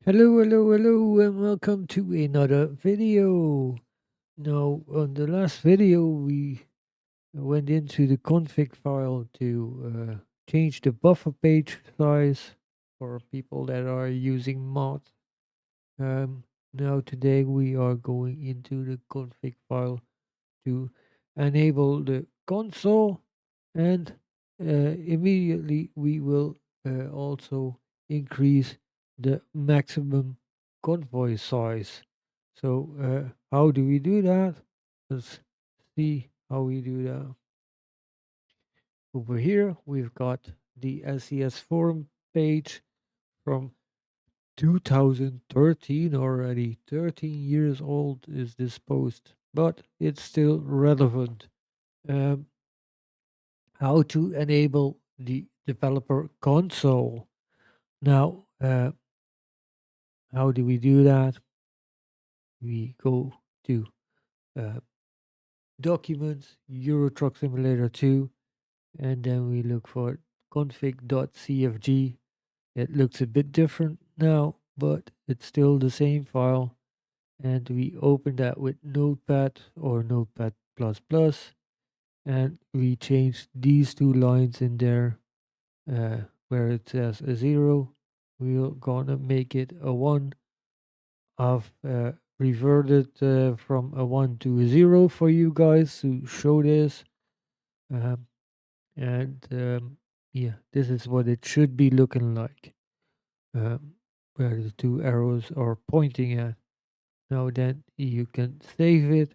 Hello, hello, hello, and welcome to another video. Now, on the last video, we went into the config file to change the buffer page size for people that are using mods. Now, today, we are going into the config file to enable the console, and immediately we will also increase the maximum convoy size. So how do we do that? Let's see how we do that. Over here we've got the SCS Forum page from 2013 already. 13 years old is this post, but it's still relevant. Um, how to enable the developer console. Now, how do we do that? We go to uh, Documents, Euro Truck Simulator 2, and then we look for config.cfg. It looks a bit different now, but it's still the same file. And we open that with Notepad or Notepad++, and we change these two lines in there where it says a 0. We're gonna make it a 1. I've reverted from a 1 to a 0 for you guys to show this. Um, and yeah, this is what it should be looking like, um, where the two arrows are pointing at. Now then you can save it,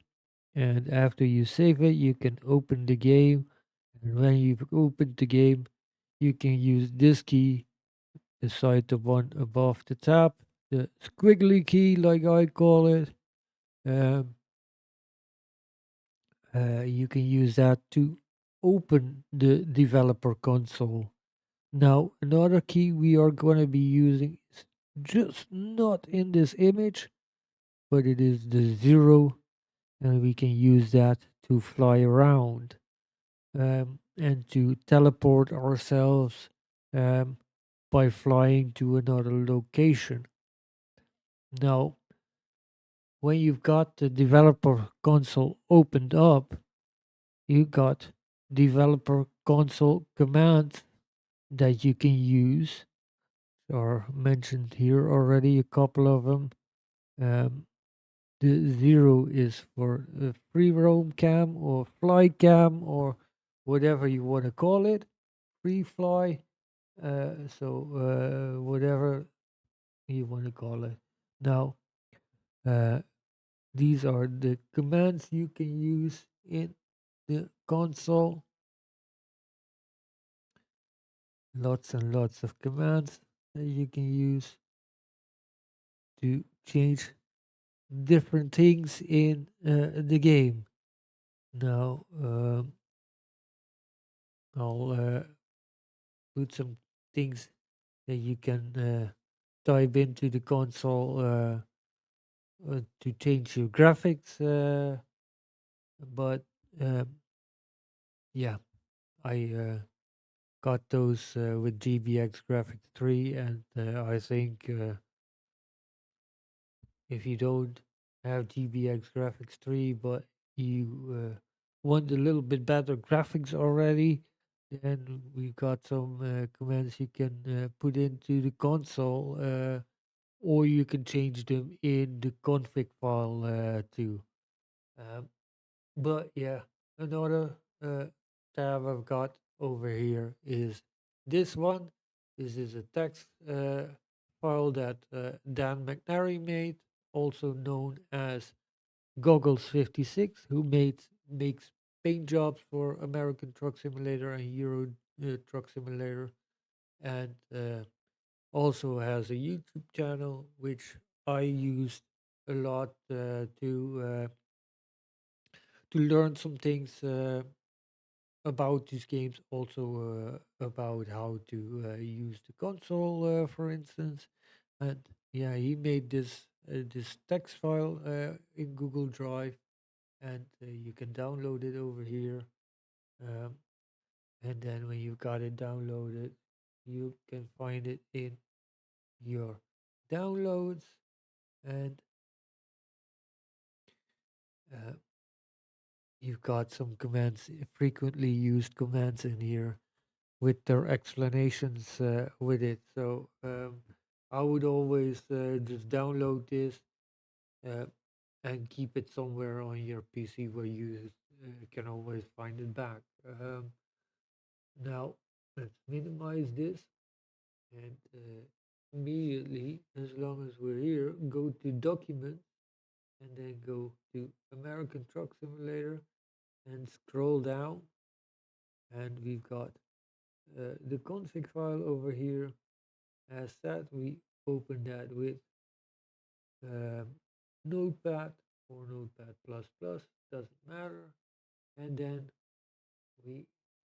and after you save it you can open the game, and when you've opened the game you can use this key beside the one above the tab, the squiggly key, like I call it. Um, you can use that to open the developer console. Now, another key we are going to be using is just not in this image, but it is the 0, and we can use that to fly around and to teleport ourselves um, by flying to another location. Now, when you've got the developer console opened up, you got developer console commands that you can use, or mentioned here already a couple of them. Um, the 0 is for free roam cam or fly cam or whatever you want to call it, free fly. Whatever you want to call it. Now, uh, these are the commands you can use in the console. Lots and lots of commands that you can use to change different things in the game. Now, I'll put some things that you can type into the console to change your graphics. But yeah, I got those with GBX Graphics 3, and I think if you don't have GBX Graphics 3, but you want a little bit better graphics already, then we got some commands you can put into the console, or you can change them in the config file too. Um, but yeah, another tab I've got over here is this one. This is a text file that Dan McNary made, also known as Goggles56, who makes paint jobs for American Truck Simulator and Euro Truck Simulator, and also has a YouTube channel which I used a lot to learn some things about these games, also about how to use the console, for instance. And yeah, he made this text file in Google Drive, and you can download it over here. Um, and then when you've got it downloaded, you can find it in your downloads, and uh, you've got some commands, frequently used commands in here with their explanations with it. So I would always just download this uh, and keep it somewhere on your PC where you can always find it back. Now let's minimize this and immediately, as long as we're here, go to document and then go to American Truck Simulator and scroll down, and we've got the config file over here. As said, we open that with um, Notepad or Notepad plus plus, doesn't matter. And then we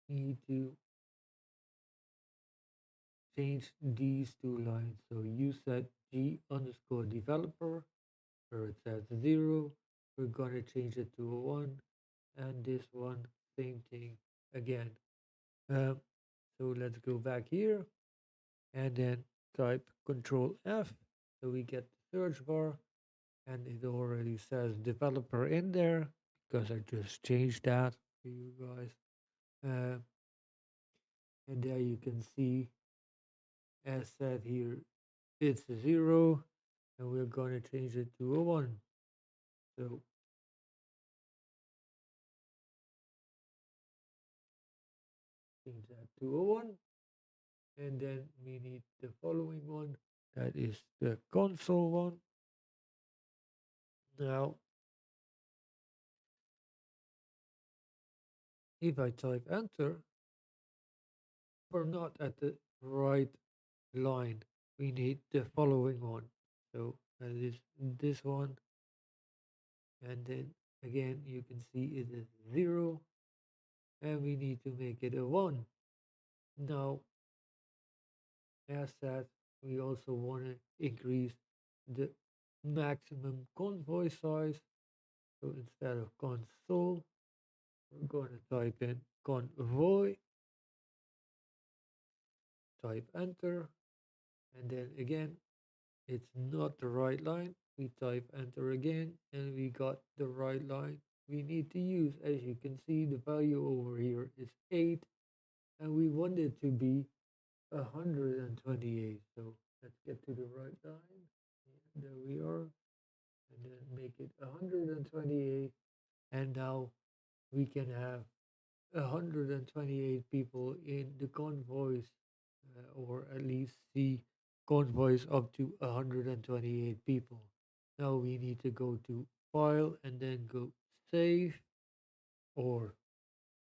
need to change these two lines. So you set G underscore developer, where it says 0. We're gonna change it to a 1, and this one, same thing again. Um, so let's go back here and then type Control F, so we get the search bar, and it already says developer in there because I just changed that for you guys. Uh, and there you can see, as said here, it's a 0, and we're going to change it to a 1. So change that to a 1, and then we need the following one, that is the console one. Now, if I type enter, we're not at the right line. We need the following one. So that is this one, and then again you can see it is 0, and we need to make it a 1. Now, as that, we also want to increase the maximum convoy size. So instead of console, we're going to type in convoy, type enter, and then again it's not the right line. We type enter again, and we got the right line we need to use. As you can see, the value over here is 8, and we want it to be 128. So let's get to the right line. There we are. And then make it 128. And now we can have 128 people in the convoys, or at least see convoys up to 128 people. Now we need to go to file and then go save, or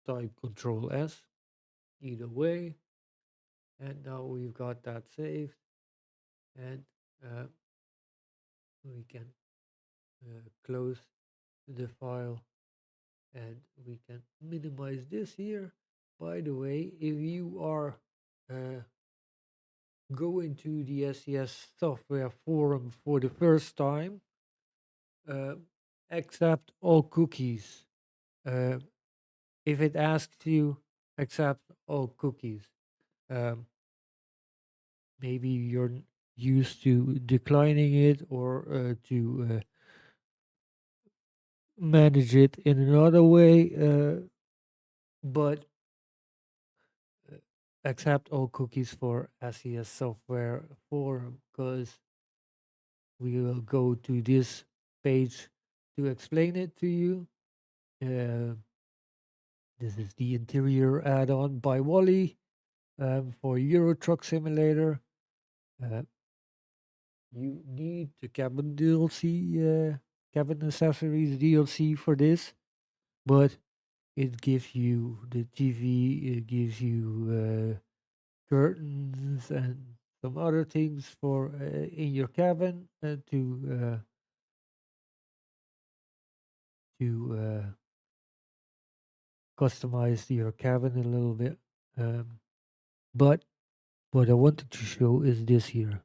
type Control S, either way. And now we've got that saved, and uh, we can close the file, and we can minimize this here. By the way, if you are uh, going to the SCS Software Forum for the first time, uh, accept all cookies. Uh, if it asks you, accept all cookies. Um, maybe you're used to declining it, or to manage it in another way, but uh, accept all cookies for SES Software Forum, because we will go to this page to explain it to you. Uh, this is the interior add-on by Wally, for Euro Truck Simulator. Uh, you need the cabin DLC, cabin accessories DLC for this, but it gives you the TV, it gives you curtains and some other things for in your cabin, to customize your cabin a little bit. But what I wanted to show is this here.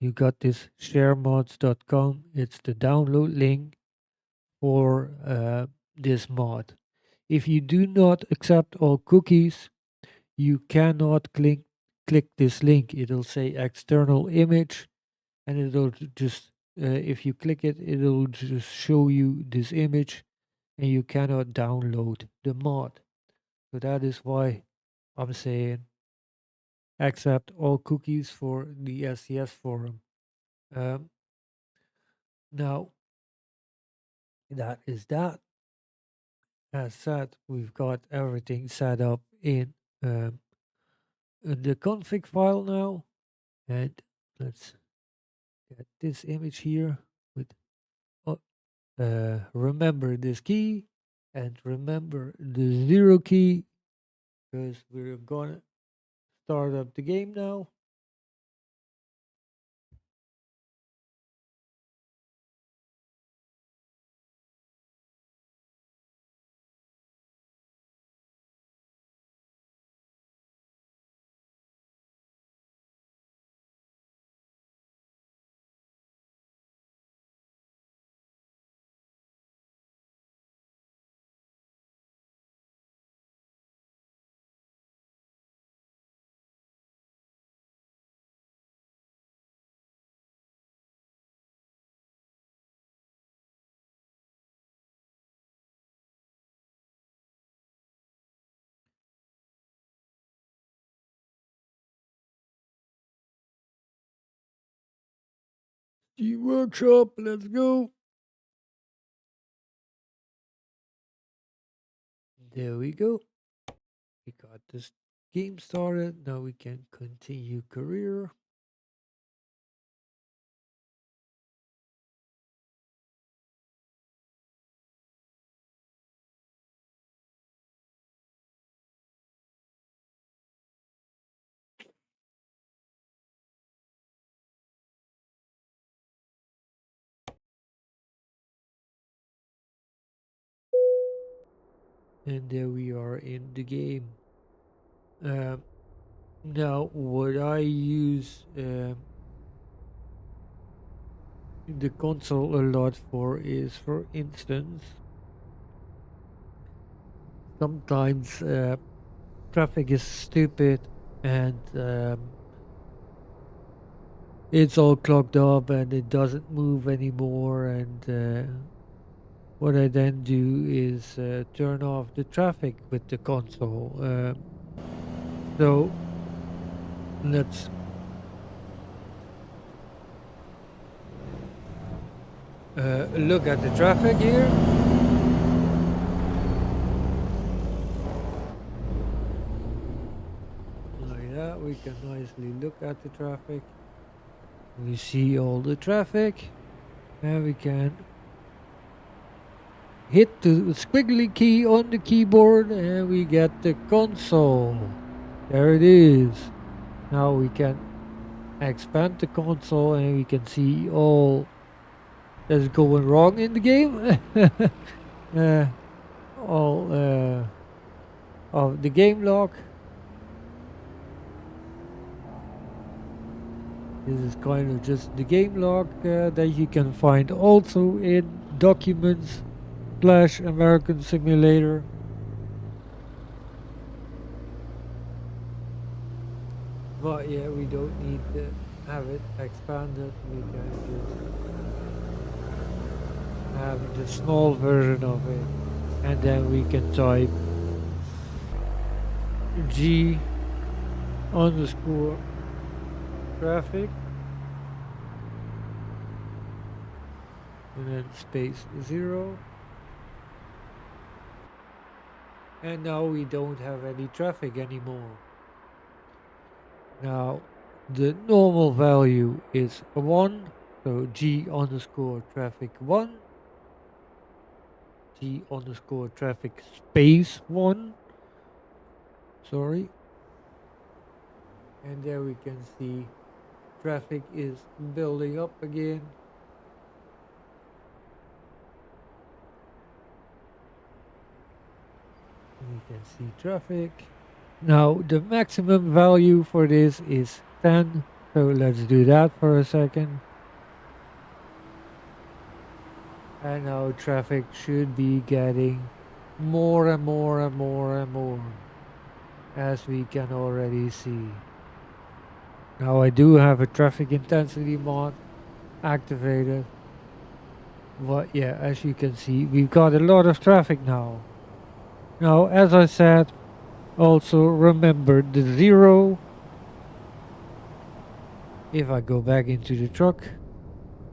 You got this sharemods.com. It's the download link for this mod. If you do not accept all cookies, you cannot click this link. It'll say external image, and it'll just if you click it, it'll just show you this image, and you cannot download the mod. So that is why I'm saying accept all cookies for the SCS forum. Um, Now that is that. As said, we've got everything set up um, in the config file now, and let's get this image here with uh, remember this key and remember the 0 key, because we're gonna start up the game now. The workshop, let's go. There we go. We got this game started. Now we can continue career. And there we are in the game. Um, Now, what I use the console a lot for is, for instance, sometimes traffic is stupid and it's all clogged up and it doesn't move anymore. And what I then do is turn off the traffic with the console. So let's look at the traffic here. Like that, we can nicely look at the traffic. We see all the traffic, and we can hit the squiggly key on the keyboard and we get the console. There it is. Now we can expand the console and we can see all that's going wrong in the game. All of the game log. This is kind of just the game log that you can find also in documents / American Simulator. But yeah, we don't need to have it expanded. We can just have the small version of it, and then we can type G underscore traffic and then space 0. And now we don't have any traffic anymore. Now the normal value is 1, so G underscore traffic 1, G underscore traffic space 1, sorry. And there we can see traffic is building up again. We can see traffic. Now the maximum value for this is 10, so let's do that for a second. And now traffic should be getting more and more and more and more, as we can already see. Now I do have a traffic intensity mod, activated. But yeah, as you can see, we've got a lot of traffic now. Now, as I said, also remember the 0. If I go back into the truck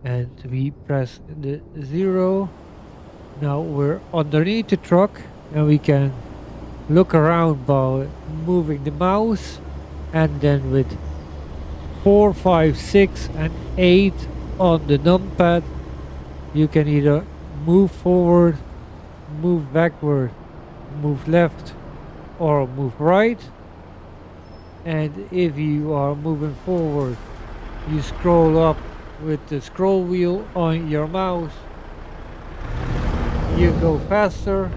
and we press the 0, now we're underneath the truck and we can look around by moving the mouse, and then with 4, 5, 6 and 8 on the numpad you can either move forward, move backward, move left or move right. And if you are moving forward, you scroll up with the scroll wheel on your mouse, you go faster.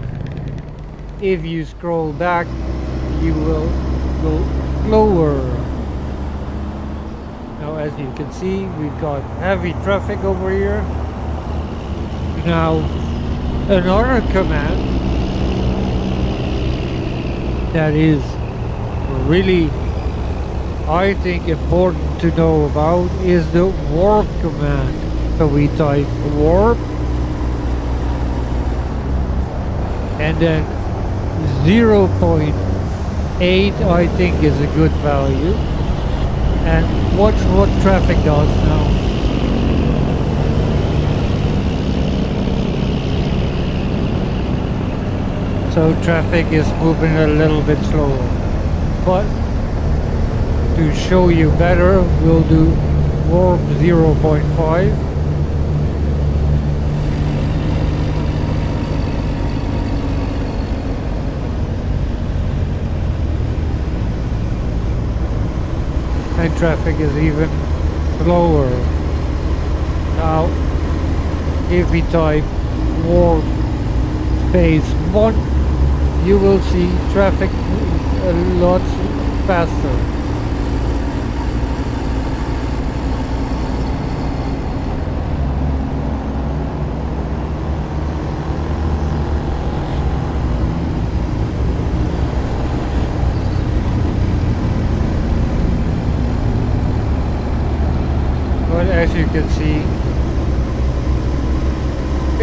If you scroll back, you will go slower. Now, as you can see, we've got heavy traffic over here. Now, another command that is really, I think, important to know about is the warp command. So we type warp and then 0.8 I think is a good value. And watch what traffic does now. So traffic is moving a little bit slower. But to show you better, we'll do warp 0.5. And traffic is even slower. Now, if we type warp space 1, you will see traffic a lot faster. But as you can see,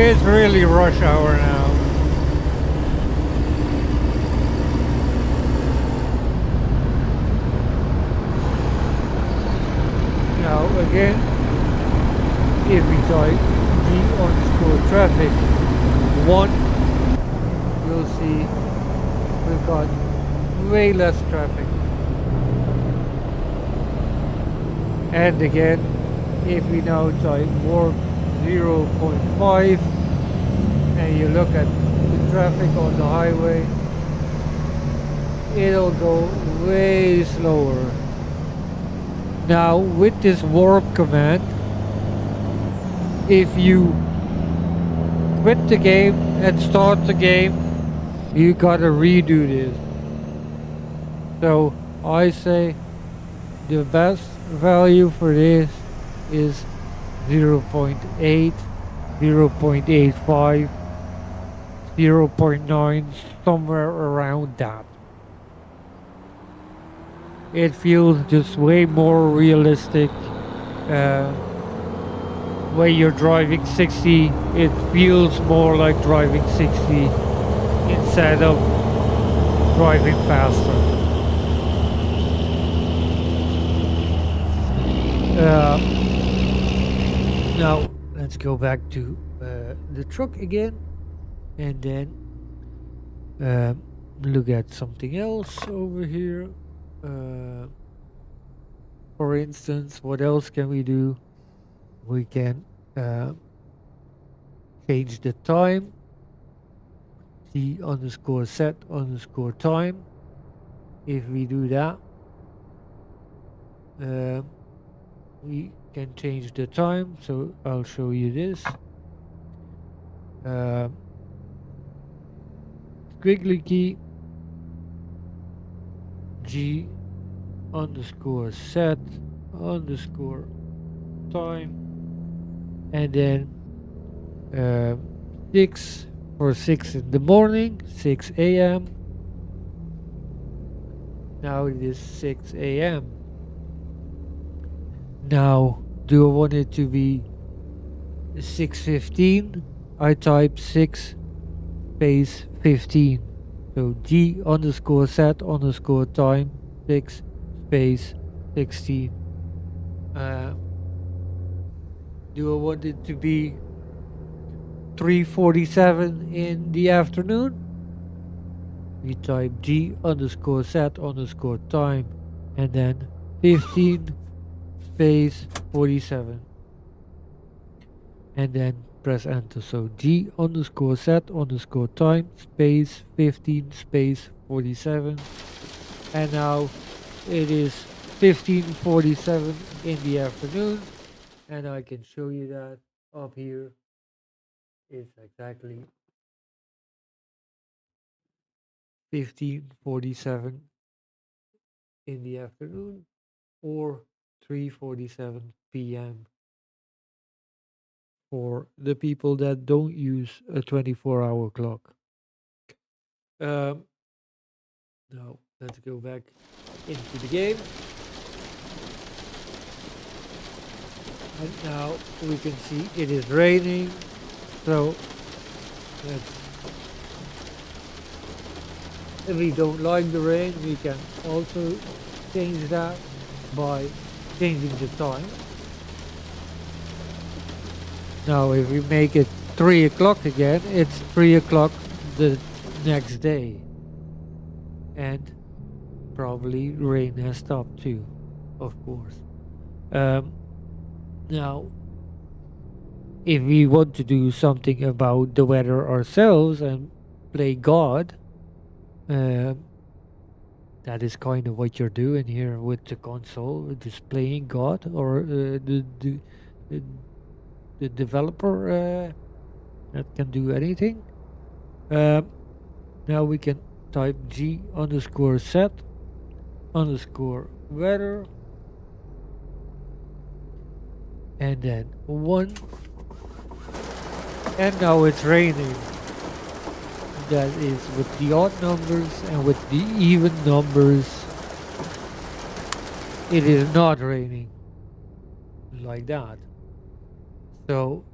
it's really rush hour now. Now again, if we type d_traffic 1, you'll see we've got way less traffic. And again, if we now type warp 0.5 and you look at the traffic on the highway, it'll go way slower. Now with this warp command, if you quit the game and start the game, you gotta redo this. So I say the best value for this is 0.8, 0.85, 0.9, somewhere around that. It feels just way more realistic. When you're driving 60, it feels more like driving 60 instead of driving faster. Now let's go back to the truck again and then look at something else over here. For instance, what else can we do? We can change the time, t_set_time. If we do that, we can change the time. So I'll show you this. Squiggly key g_set_time, and then 6 for 6 in the morning, 6 a.m. Now it is 6 a.m. Now, do I want it to be 6:15, I type 6 space 15. So G underscore set underscore time 6 space 16. Do I want it to be 3:47 in the afternoon? We type G underscore set underscore time and then 15 space 47 and then press enter. So G underscore set underscore time space 15 space 47 and now it is 15:47 in the afternoon and I can show you that up here. It's exactly 15:47 in the afternoon or 3:47 p.m. for the people that don't use a 24-hour clock. Um, now let's go back into the game. And now we can see it is raining. So if we don't like the rain, we can also change that by changing the time. Now if we make it 3 o'clock again, it's 3 o'clock the next day. And probably rain has stopped too, of course. Now, if we want to do something about the weather ourselves and play God, that is kind of what you're doing here with the console, just playing God, or the developer that can do anything. Now we can type G underscore set underscore weather and then 1, and now it's raining. That is with the odd numbers, and with the even numbers it is not raining like that. So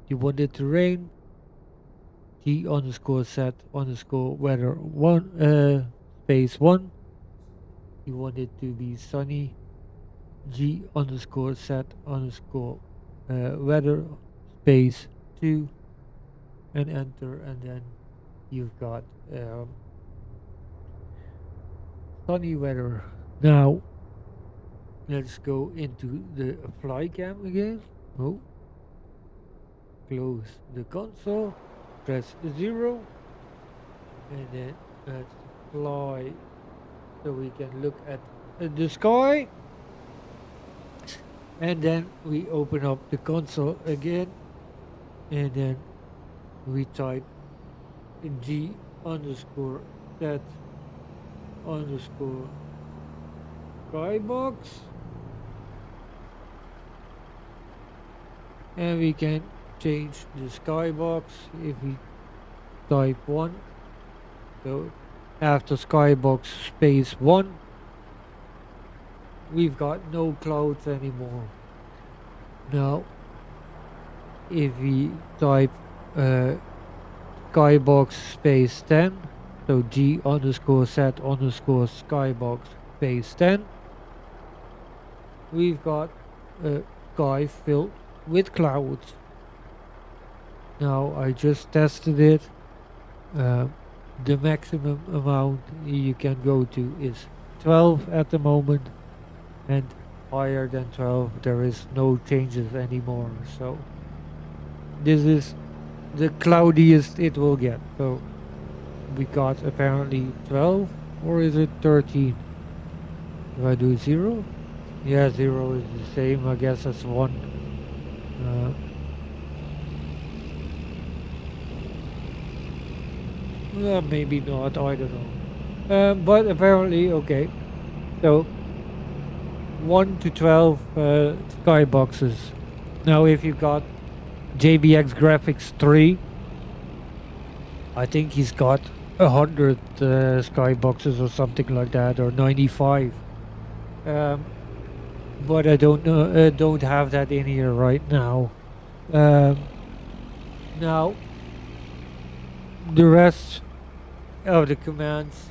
you want it to rain, G underscore set underscore weather 1 space 1. You want it to be sunny, G underscore set underscore weather space 2 and enter, and then you've got sunny weather. Now let's go into the fly cam again. Oh, close the console, press 0, and then let's fly so we can look at the sky. And then we open up the console again, and then we type G underscore set underscore skybox, and we can change the skybox if we type 1. So after skybox space 1, we've got no clouds anymore. Now if we type skybox space 10, so G underscore set underscore skybox space 10, we've got a sky filled with clouds. Now I just tested it. The maximum amount you can go to is 12 at the moment, and higher than 12 there is no changes anymore. So this is the cloudiest it will get. So we got apparently 12, or is it 13? If I do 0, yeah, 0 is the same, I guess as 1. Maybe not, I don't know. But apparently, okay. So 1 to 12 skyboxes. Now if you got JBX Graphics 3, I think he's got 100 skyboxes or something like that, or 95. but I don't have that in here right now. Now the rest of the commands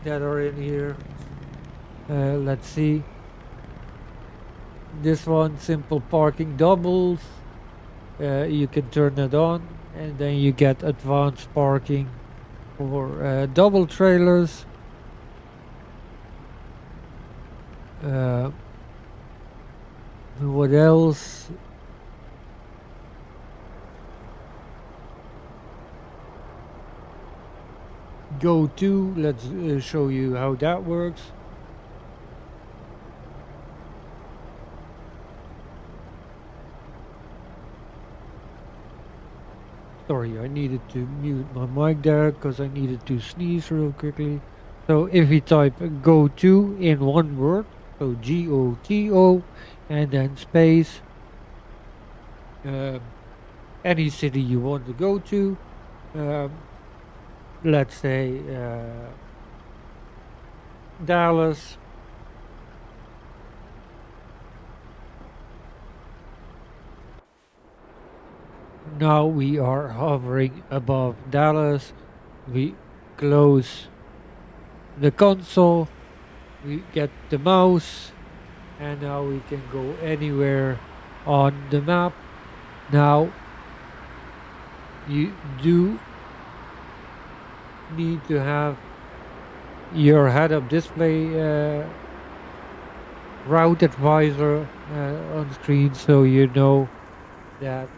that are in here, let's see. This one, simple parking doubles, you can turn it on, and then you get advanced parking for double trailers. What else? Go to, let's show you how that works. Sorry, I needed to mute my mic there because I needed to sneeze real quickly. So if we type go to in one word, so GOTO, and then space, any city you want to go to, let's say Dallas. Now we are hovering above Dallas. We close the console, we get the mouse, and now we can go anywhere on the map. Now you do need to have your head-up display route advisor on screen, so you know that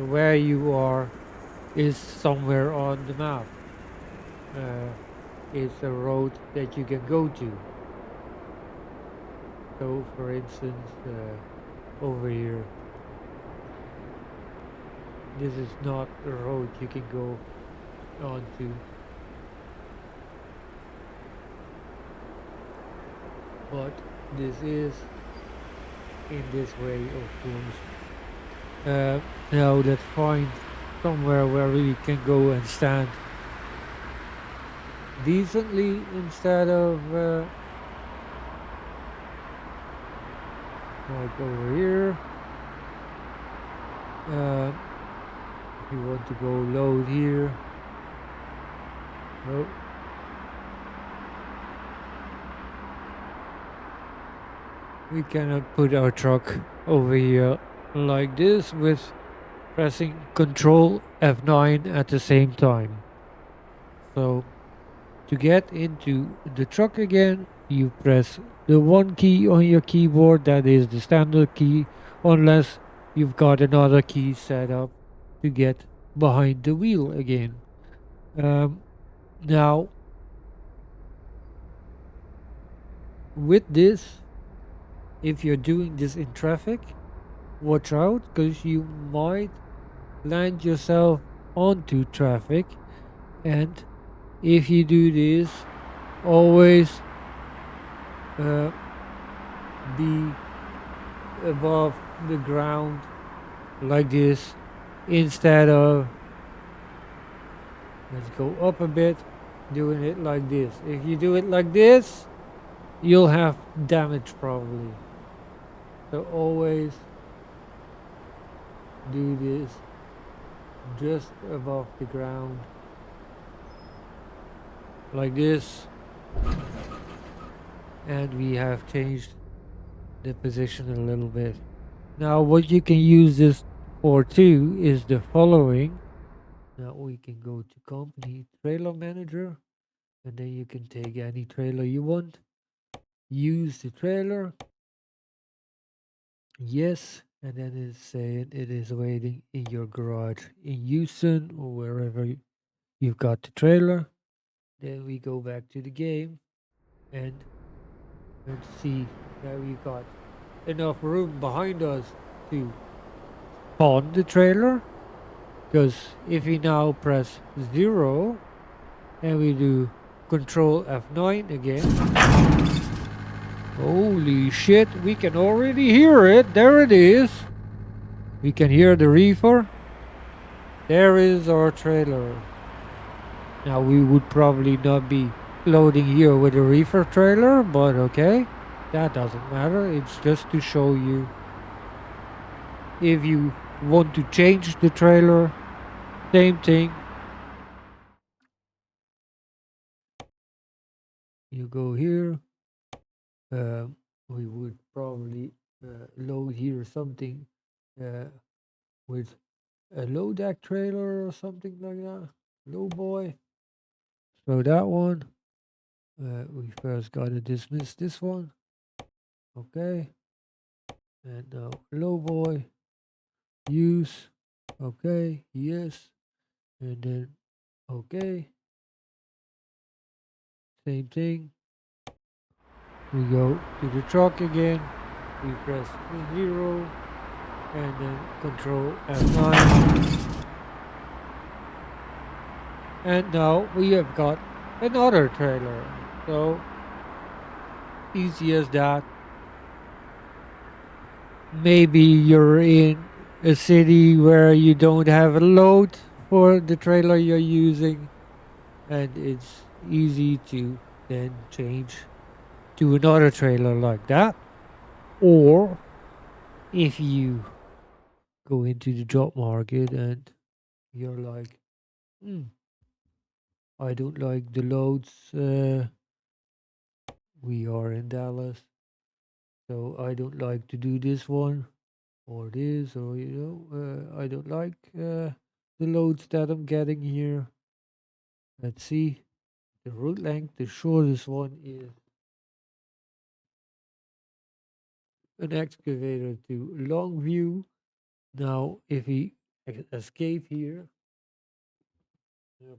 where you are is somewhere on the map. It's a road that you can go to. So for instance, over here, this is not a road you can go onto, but this is in this way, of course. Now let's find somewhere where we can go and stand decently instead of like over here. If you want to go load here, nope. We cannot put our truck over here like this with pressing Control F9 at the same time. So to get into the truck again, you press the one key on your keyboard, that is the standard key, unless you've got another key set up to get behind the wheel again. Now with this, if you're doing this in traffic, watch out, because you might land yourself onto traffic, and if you do this, always be above the ground like this, instead of, let's go up a bit, doing it like this. If you do it like this, you'll have damage probably. So always do this just above the ground like this, and we have changed the position a little bit. Now what you can use this for too is the following. Now we can go to company trailer manager, and then you can take any trailer you want, use the trailer, yes, and then it's saying it is waiting in your garage in Houston or wherever you've got the trailer. Then we go back to the game, and let's see that we got enough room behind us to spawn the trailer. Because if we now press 0 and we do Control F9 again, holy shit, we can already hear it. There it is. We can hear the reefer. There is our trailer. Now we would probably not be loading here with a reefer trailer, but okay. That doesn't matter. It's just to show you if you want to change the trailer, same thing. You go here. We would probably load here something uh, with a low deck trailer or something like that. Low boy. So that one. We first gotta dismiss this one. Okay. And now low boy. Use. Okay. Yes. And then okay. Same thing. We go to the truck again. We press 0 and then control F9. And now we have got another trailer. So easy as that. Maybe you're in a city where you don't have a load for the trailer you're using, and it's easy to then change to another trailer like that. Or if you go into the job market and you're like, hmm, I don't like the loads. We are in Dallas, so I don't like to do this one or this, or I don't like the loads that I'm getting here. Let's see the route length. The shortest one is an excavator to Longview. Now, if we escape here,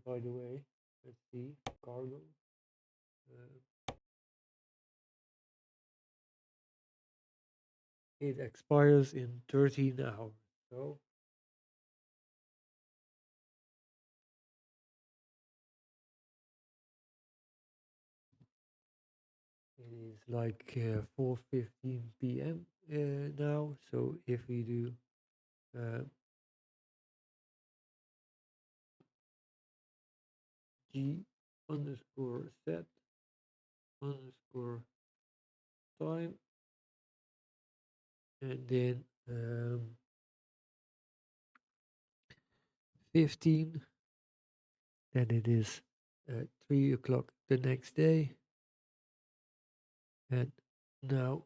by the way, let's see cargo. Uh, it expires in 13 hours. So it is like 4:15 p.m. Now. So if we do uh, G underscore set underscore time and then 15, then it is 3 o'clock the next day. And now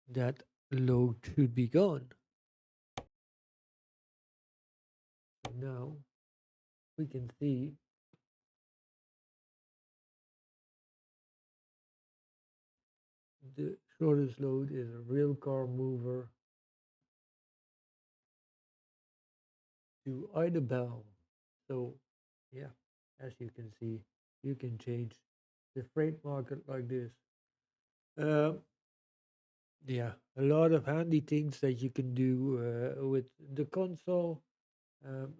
that load should be gone. Now we can see the shortest load is a rail car mover to Idabel. So yeah, as you can see, you can change the freight market like this. Um, yeah, a lot of handy things that you can do with the console.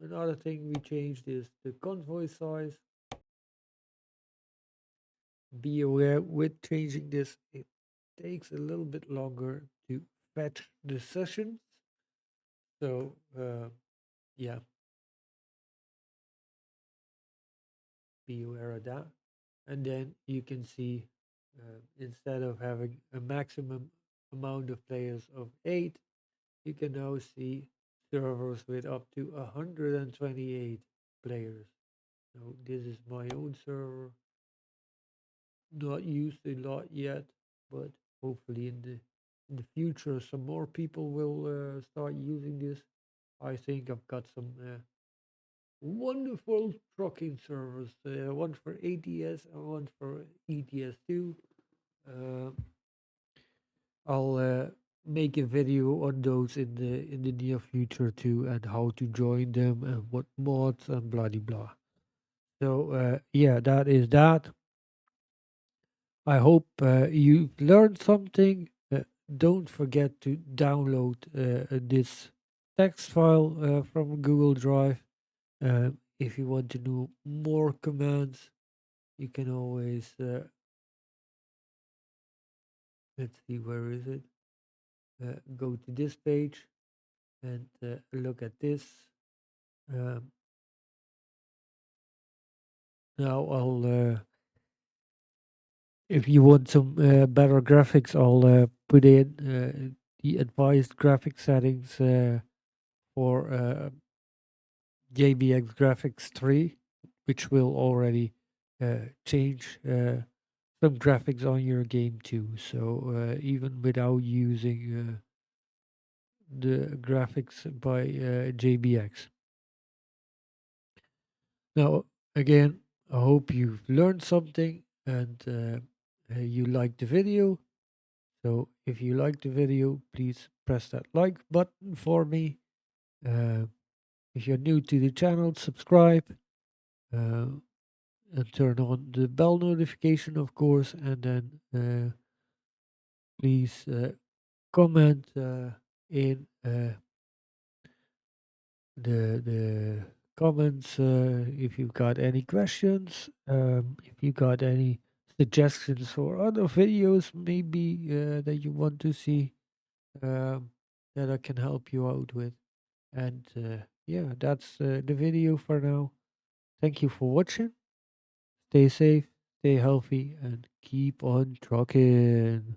Another thing we changed is the convoy size. Be aware with changing this, it takes a little bit longer to fetch the sessions. So yeah, be aware of that. And then you can see instead of having a maximum amount of players of 8, you can now see servers with up to 128 players. So this is my own server, not used a lot yet, but hopefully in the future some more people will start using this. I think I've got some wonderful trucking servers, one for ATS and one for ETS2. Uh, I'll make a video on those in the near future too, and how to join them and what mods and blah de blah. So yeah, that is that. I hope you learned something. Don't forget to download this text file from Google Drive. If you want to know more commands, you can always let's see, where is it? Go to this page and look at this. Um, now If you want some better graphics, I'll put in the advanced graphic settings for JBX Graphics 3, which will already change some graphics on your game too. So even without using the graphics by JBX. Now, again, I hope you've learned something and you liked the video. So if you liked the video, please press that like button for me. Uh, if you're new to the channel, subscribe uh, and turn on the bell notification, of course, and then please comment in the comments if you've got any questions, if you got any suggestions for other videos, maybe that you want to see that I can help you out with. And yeah, that's the video for now. Thank you for watching. Stay safe, stay healthy, and keep on trucking.